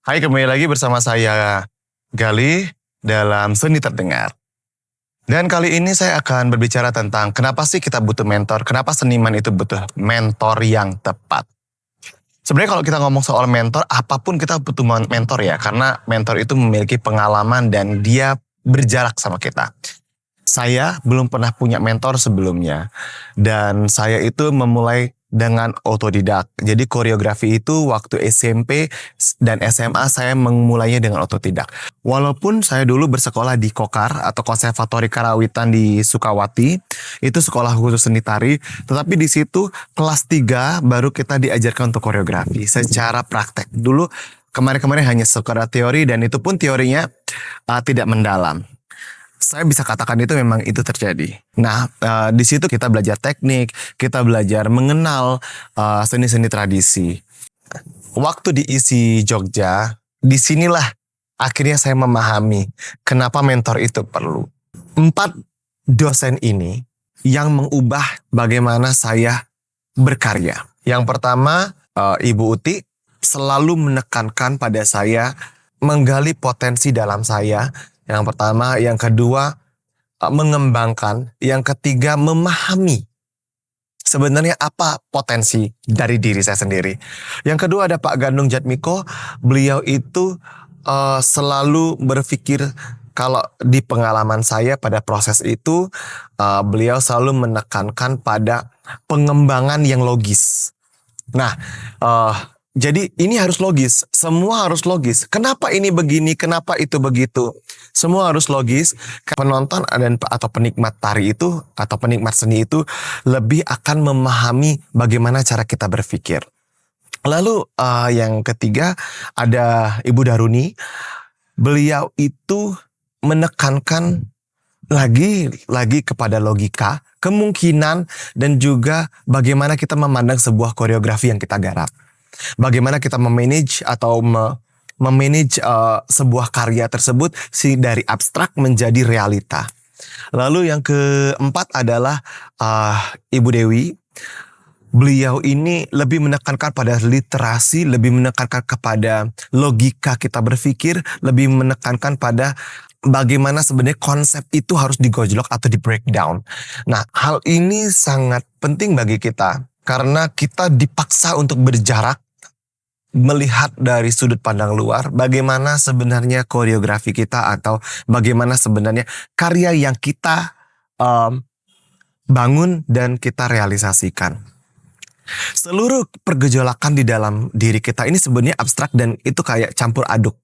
Hai, kembali lagi bersama saya Galih dalam Seni Terdengar. Dan kali ini saya akan berbicara tentang kenapa sih kita butuh mentor, kenapa seniman itu butuh mentor yang tepat. Sebenarnya kalau kita ngomong soal mentor, apapun kita butuh mentor ya, karena mentor itu memiliki pengalaman dan dia berjarak sama kita. Saya belum pernah punya mentor sebelumnya, dan saya itu memulai dengan otodidak. Jadi koreografi itu waktu SMP dan SMA saya memulainya dengan otodidak. Walaupun saya dulu bersekolah di Kokar atau Konservatori Karawitan di Sukawati, itu sekolah khusus seni tari, tetapi di situ kelas 3 baru kita diajarkan untuk koreografi secara praktek. Dulu kemarin-kemarin hanya sekedar teori dan itu pun teorinya tidak mendalam. Saya bisa katakan itu memang itu terjadi. Nah, di situ kita belajar teknik, kita belajar mengenal seni-seni tradisi. Waktu di ISI Jogja, disinilah akhirnya saya memahami kenapa mentor itu perlu. 4 dosen ini yang mengubah bagaimana saya berkarya. Yang pertama, Ibu Uti selalu menekankan pada saya, menggali potensi dalam saya. Yang pertama, yang kedua mengembangkan, yang ketiga memahami sebenarnya apa potensi dari diri saya sendiri. Yang kedua ada Pak Gandung Jatmiko, beliau itu selalu berpikir kalau di pengalaman saya pada proses itu beliau selalu menekankan pada pengembangan yang logis. Nah, jadi ini harus logis, semua harus logis. Kenapa ini begini, kenapa itu begitu? Semua harus logis. Penonton atau penikmat tari itu atau penikmat seni itu lebih akan memahami bagaimana cara kita berpikir. Lalu yang ketiga ada Ibu Daruni. Beliau itu menekankan lagi kepada logika, kemungkinan dan juga bagaimana kita memandang sebuah koreografi yang kita garap. Bagaimana kita memanage atau memanage sebuah karya tersebut dari abstrak menjadi realita. Lalu yang keempat adalah Ibu Dewi. Beliau ini lebih menekankan pada literasi, lebih menekankan kepada logika kita berpikir, lebih menekankan pada bagaimana sebenarnya konsep itu harus digojlok atau di breakdown. Nah, hal ini sangat penting bagi kita karena kita dipaksa untuk berjarak, melihat dari sudut pandang luar bagaimana sebenarnya koreografi kita atau bagaimana sebenarnya karya yang kita bangun dan kita realisasikan. Seluruh pergejolakan di dalam diri kita ini sebenarnya abstrak dan itu kayak campur aduk.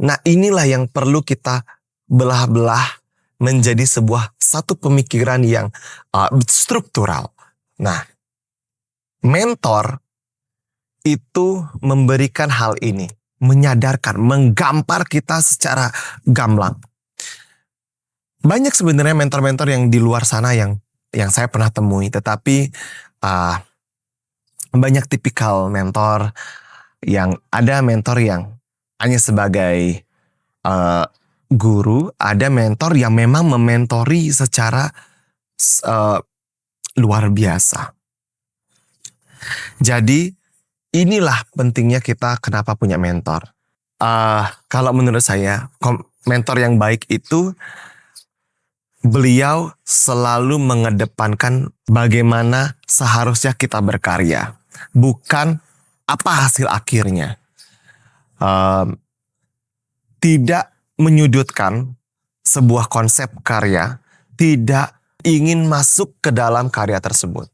Nah, inilah yang perlu kita belah-belah menjadi satu pemikiran yang struktural. Nah, mentor itu memberikan hal ini, menyadarkan, menggampar kita secara gamblang. Banyak sebenarnya mentor-mentor yang di luar sana yang saya pernah temui, tetapi banyak tipikal mentor yang ada mentor yang hanya sebagai guru, ada mentor yang memang mementori secara luar biasa. Jadi inilah pentingnya kita kenapa punya mentor. Kalau menurut saya, mentor yang baik itu beliau selalu mengedepankan bagaimana seharusnya kita berkarya, bukan apa hasil akhirnya. Tidak menyudutkan sebuah konsep karya, tidak ingin masuk ke dalam karya tersebut.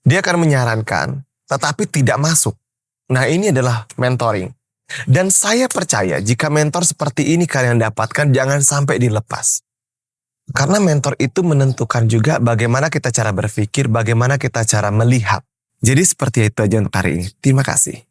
Dia akan menyarankan, tetapi tidak masuk. Nah, ini adalah mentoring. Dan saya percaya jika mentor seperti ini kalian dapatkan, jangan sampai dilepas. Karena mentor itu menentukan juga bagaimana kita cara berpikir, bagaimana kita cara melihat. Jadi seperti itu aja untuk hari ini. Terima kasih.